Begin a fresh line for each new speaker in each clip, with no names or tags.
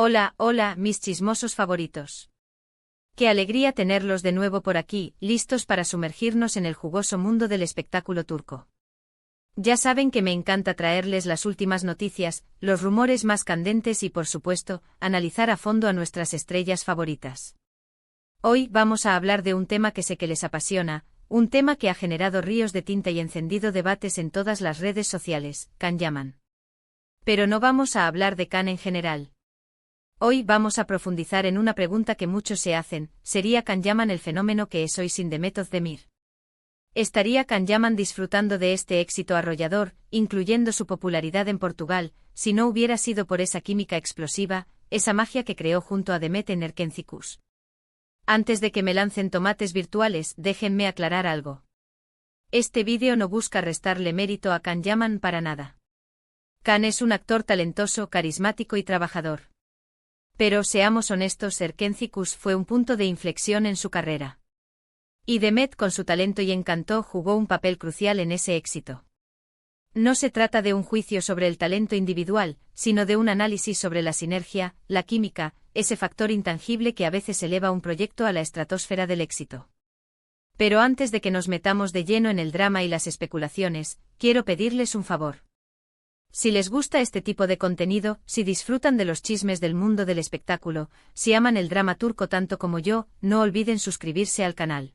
Hola, hola, mis chismosos favoritos. Qué alegría tenerlos de nuevo por aquí, listos para sumergirnos en el jugoso mundo del espectáculo turco. Ya saben que me encanta traerles las últimas noticias, los rumores más candentes y, por supuesto, analizar a fondo a nuestras estrellas favoritas. Hoy vamos a hablar de un tema que sé que les apasiona, un tema que ha generado ríos de tinta y encendido debates en todas las redes sociales, Can Yaman. Pero no vamos a hablar de Can en general. Hoy vamos a profundizar en una pregunta que muchos se hacen: ¿sería Can Yaman el fenómeno que es hoy sin Demet Özdemir? ¿Estaría Can Yaman disfrutando de este éxito arrollador, incluyendo su popularidad en Portugal, si no hubiera sido por esa química explosiva, esa magia que creó junto a Demet en Erkencikus? Antes de que me lancen tomates virtuales, déjenme aclarar algo. Este vídeo no busca restarle mérito a Can Yaman para nada. Can es un actor talentoso, carismático y trabajador. Pero seamos honestos, Erkencikus fue un punto de inflexión en su carrera. Y Demet, con su talento y encanto, jugó un papel crucial en ese éxito. No se trata de un juicio sobre el talento individual, sino de un análisis sobre la sinergia, la química, ese factor intangible que a veces eleva un proyecto a la estratosfera del éxito. Pero antes de que nos metamos de lleno en el drama y las especulaciones, quiero pedirles un favor. Si les gusta este tipo de contenido, si disfrutan de los chismes del mundo del espectáculo, si aman el drama turco tanto como yo, no olviden suscribirse al canal.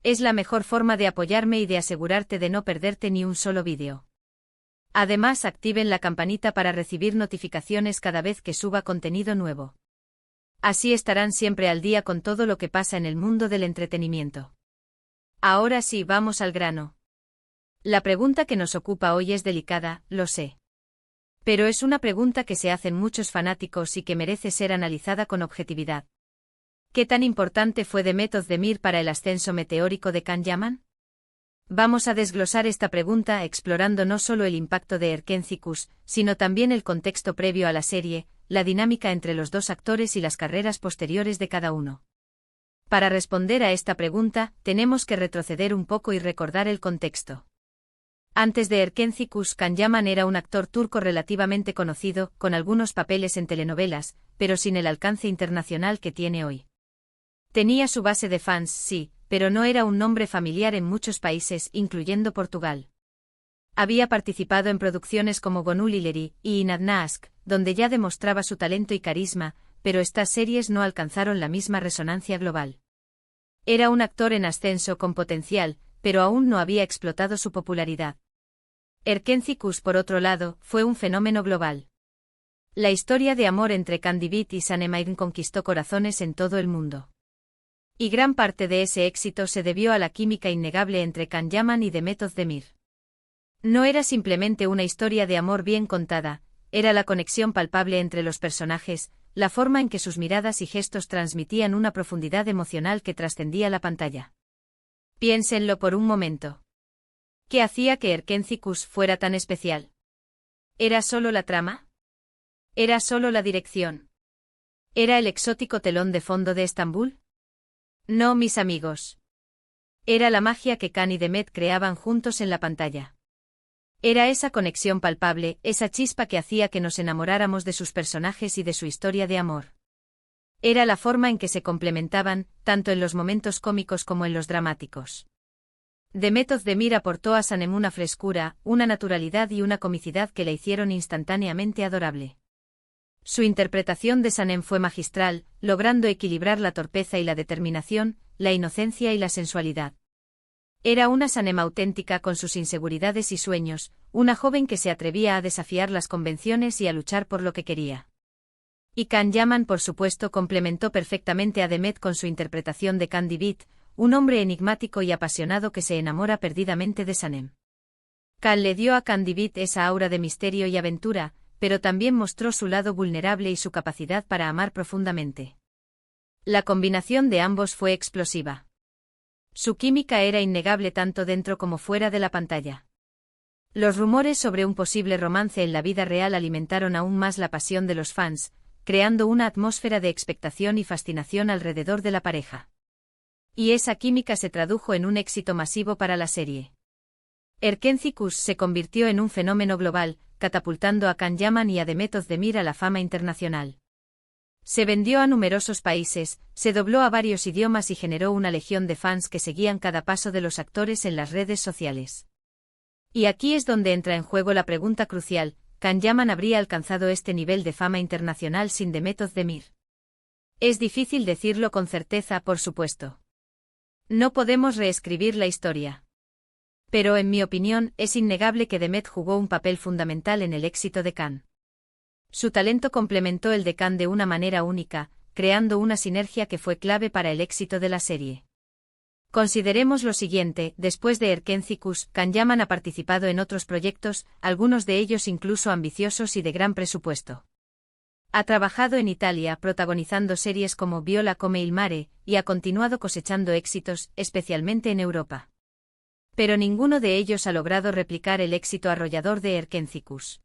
Es la mejor forma de apoyarme y de asegurarte de no perderte ni un solo vídeo. Además, activen la campanita para recibir notificaciones cada vez que suba contenido nuevo. Así estarán siempre al día con todo lo que pasa en el mundo del entretenimiento. Ahora sí, vamos al grano. La pregunta que nos ocupa hoy es delicada, lo sé. Pero es una pregunta que se hacen muchos fanáticos y que merece ser analizada con objetividad. ¿Qué tan importante fue Demet Özdemir para el ascenso meteórico de Can Yaman? Vamos a desglosar esta pregunta explorando no solo el impacto de Erkencikus, sino también el contexto previo a la serie, la dinámica entre los dos actores y las carreras posteriores de cada uno. Para responder a esta pregunta, tenemos que retroceder un poco y recordar el contexto. Antes de Erkencikus, Can Yaman era un actor turco relativamente conocido, con algunos papeles en telenovelas, pero sin el alcance internacional que tiene hoy. Tenía su base de fans, sí, pero no era un nombre familiar en muchos países, incluyendo Portugal. Había participado en producciones como Gönül İleri y İnadına Aşk, donde ya demostraba su talento y carisma, pero estas series no alcanzaron la misma resonancia global. Era un actor en ascenso con potencial, pero aún no había explotado su popularidad. Erkencikus, por otro lado, fue un fenómeno global. La historia de amor entre Can Divit y Sanem Aydın conquistó corazones en todo el mundo. Y gran parte de ese éxito se debió a la química innegable entre Can Yaman y Demet Özdemir. No era simplemente una historia de amor bien contada, era la conexión palpable entre los personajes, la forma en que sus miradas y gestos transmitían una profundidad emocional que trascendía la pantalla. Piénsenlo por un momento. ¿Qué hacía que Erkencikus fuera tan especial? ¿Era solo la trama? ¿Era solo la dirección? ¿Era el exótico telón de fondo de Estambul? No, mis amigos. Era la magia que Can y Demet creaban juntos en la pantalla. Era esa conexión palpable, esa chispa que hacía que nos enamoráramos de sus personajes y de su historia de amor. Era la forma en que se complementaban, tanto en los momentos cómicos como en los dramáticos. Demet Özdemir aportó a Sanem una frescura, una naturalidad y una comicidad que la hicieron instantáneamente adorable. Su interpretación de Sanem fue magistral, logrando equilibrar la torpeza y la determinación, la inocencia y la sensualidad. Era una Sanem auténtica con sus inseguridades y sueños, una joven que se atrevía a desafiar las convenciones y a luchar por lo que quería. Y Can Yaman, por supuesto, complementó perfectamente a Demet con su interpretación de Can Divit, un hombre enigmático y apasionado que se enamora perdidamente de Sanem. Can le dio a Can Divit esa aura de misterio y aventura, pero también mostró su lado vulnerable y su capacidad para amar profundamente. La combinación de ambos fue explosiva. Su química era innegable tanto dentro como fuera de la pantalla. Los rumores sobre un posible romance en la vida real alimentaron aún más la pasión de los fans, creando una atmósfera de expectación y fascinación alrededor de la pareja. Y esa química se tradujo en un éxito masivo para la serie. Erkencikus se convirtió en un fenómeno global, catapultando a Can Yaman y a Demet Özdemir a la fama internacional. Se vendió a numerosos países, se dobló a varios idiomas y generó una legión de fans que seguían cada paso de los actores en las redes sociales. Y aquí es donde entra en juego la pregunta crucial: ¿Can-Yaman habría alcanzado este nivel de fama internacional sin Demet Özdemir? Es difícil decirlo con certeza, por supuesto. No podemos reescribir la historia. Pero en mi opinión, es innegable que Demet jugó un papel fundamental en el éxito de Can. Su talento complementó el de Can de una manera única, creando una sinergia que fue clave para el éxito de la serie. Consideremos lo siguiente: después de Erkenzicus, Can-Yaman ha participado en otros proyectos, algunos de ellos incluso ambiciosos y de gran presupuesto. Ha trabajado en Italia protagonizando series como Viola come il mare, y ha continuado cosechando éxitos, especialmente en Europa. Pero ninguno de ellos ha logrado replicar el éxito arrollador de Erkenzicus.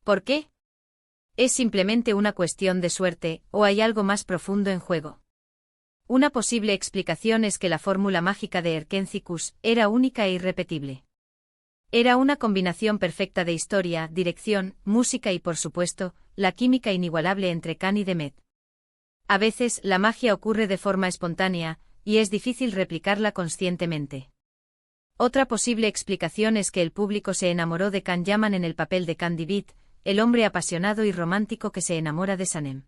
¿Por qué? ¿Es simplemente una cuestión de suerte, o hay algo más profundo en juego? Una posible explicación es que la fórmula mágica de Erkenzicus era única e irrepetible. Era una combinación perfecta de historia, dirección, música y, por supuesto, la química inigualable entre Can y Demet. A veces, la magia ocurre de forma espontánea, y es difícil replicarla conscientemente. Otra posible explicación es que el público se enamoró de Can-Yaman en el papel de Can Divit, el hombre apasionado y romántico que se enamora de Sanem.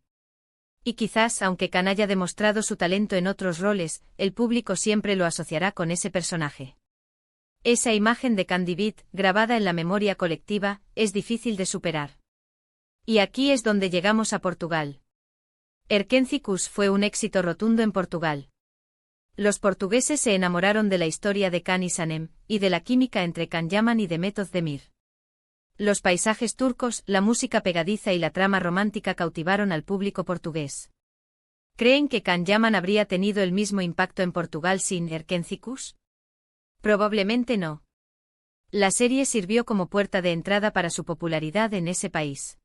Y quizás, aunque Can haya demostrado su talento en otros roles, el público siempre lo asociará con ese personaje. Esa imagen de Can Divit, grabada en la memoria colectiva, es difícil de superar. Y aquí es donde llegamos a Portugal. Erkenzicus fue un éxito rotundo en Portugal. Los portugueses se enamoraron de la historia de Can y Sanem, y de la química entre Can-Yaman y Demet Özdemir. Los paisajes turcos, la música pegadiza y la trama romántica cautivaron al público portugués. ¿Creen que Can-Yaman habría tenido el mismo impacto en Portugal sin Erkenzicus? Probablemente no. La serie sirvió como puerta de entrada para su popularidad en ese país.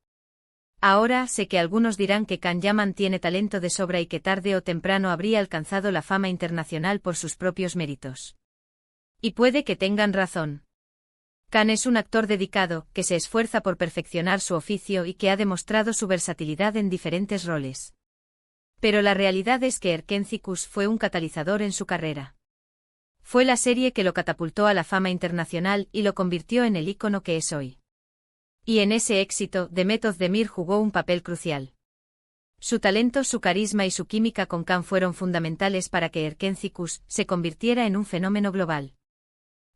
Ahora sé que algunos dirán que Can-Yaman tiene talento de sobra y que tarde o temprano habría alcanzado la fama internacional por sus propios méritos. Y puede que tengan razón. Can es un actor dedicado, que se esfuerza por perfeccionar su oficio y que ha demostrado su versatilidad en diferentes roles. Pero la realidad es que Erkenzicus fue un catalizador en su carrera. Fue la serie que lo catapultó a la fama internacional y lo convirtió en el ícono que es hoy. Y en ese éxito, Demet Özdemir jugó un papel crucial. Su talento, su carisma y su química con Can fueron fundamentales para que Erkenzicus se convirtiera en un fenómeno global.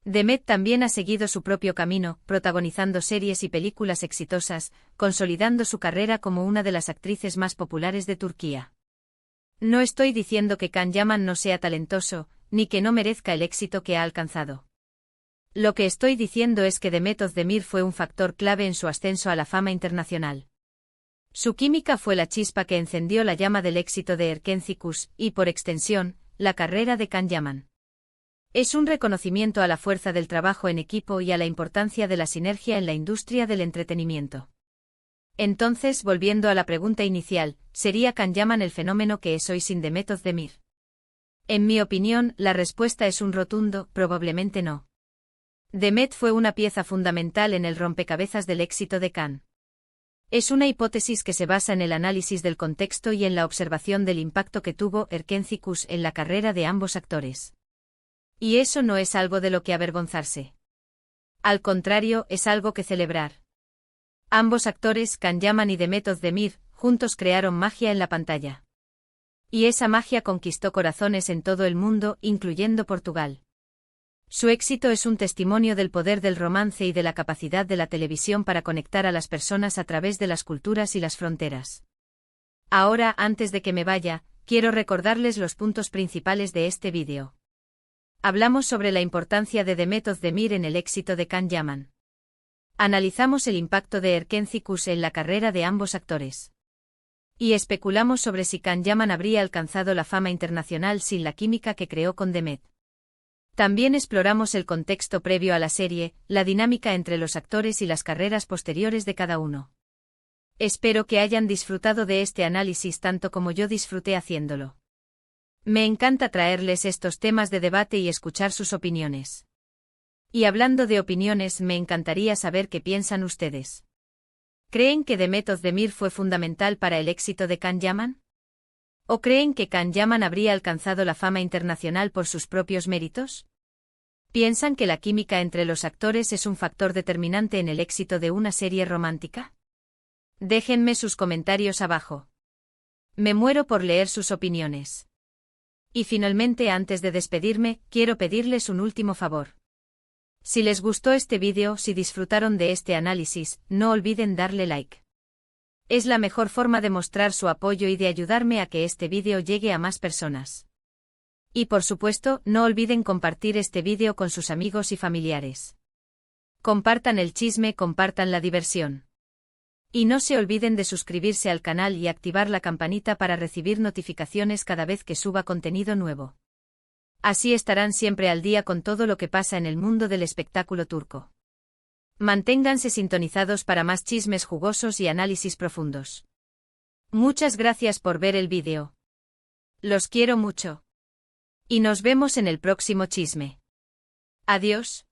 Demet también ha seguido su propio camino, protagonizando series y películas exitosas, consolidando su carrera como una de las actrices más populares de Turquía. No estoy diciendo que Can-Yaman no sea talentoso, ni que no merezca el éxito que ha alcanzado. Lo que estoy diciendo es que Demet Özdemir fue un factor clave en su ascenso a la fama internacional. Su química fue la chispa que encendió la llama del éxito de Erkenzicus y, por extensión, la carrera de Can-Yaman. Es un reconocimiento a la fuerza del trabajo en equipo y a la importancia de la sinergia en la industria del entretenimiento. Entonces, volviendo a la pregunta inicial, ¿sería Can-Yaman el fenómeno que es hoy sin Demet Özdemir? En mi opinión, la respuesta es un rotundo, probablemente no. Demet fue una pieza fundamental en el rompecabezas del éxito de Can. Es una hipótesis que se basa en el análisis del contexto y en la observación del impacto que tuvo Erkenzicus en la carrera de ambos actores. Y eso no es algo de lo que avergonzarse. Al contrario, es algo que celebrar. Ambos actores, Can-Yaman y Demet Özdemir, juntos crearon magia en la pantalla. Y esa magia conquistó corazones en todo el mundo, incluyendo Portugal. Su éxito es un testimonio del poder del romance y de la capacidad de la televisión para conectar a las personas a través de las culturas y las fronteras. Ahora, antes de que me vaya, quiero recordarles los puntos principales de este vídeo. Hablamos sobre la importancia de Demet Özdemir en el éxito de Can-Yaman. Analizamos el impacto de Erkenzicus en la carrera de ambos actores. Y especulamos sobre si Can-Yaman habría alcanzado la fama internacional sin la química que creó con Demet. También exploramos el contexto previo a la serie, la dinámica entre los actores y las carreras posteriores de cada uno. Espero que hayan disfrutado de este análisis tanto como yo disfruté haciéndolo. Me encanta traerles estos temas de debate y escuchar sus opiniones. Y hablando de opiniones, me encantaría saber qué piensan ustedes. ¿Creen que Demet Özdemir fue fundamental para el éxito de Can Yaman? ¿O creen que Can Yaman habría alcanzado la fama internacional por sus propios méritos? ¿Piensan que la química entre los actores es un factor determinante en el éxito de una serie romántica? Déjenme sus comentarios abajo. Me muero por leer sus opiniones. Y finalmente, antes de despedirme, quiero pedirles un último favor. Si les gustó este vídeo, si disfrutaron de este análisis, no olviden darle like. Es la mejor forma de mostrar su apoyo y de ayudarme a que este vídeo llegue a más personas. Y por supuesto, no olviden compartir este vídeo con sus amigos y familiares. Compartan el chisme, compartan la diversión. Y no se olviden de suscribirse al canal y activar la campanita para recibir notificaciones cada vez que suba contenido nuevo. Así estarán siempre al día con todo lo que pasa en el mundo del espectáculo turco. Manténganse sintonizados para más chismes jugosos y análisis profundos. Muchas gracias por ver el vídeo. Los quiero mucho. Y nos vemos en el próximo chisme. Adiós.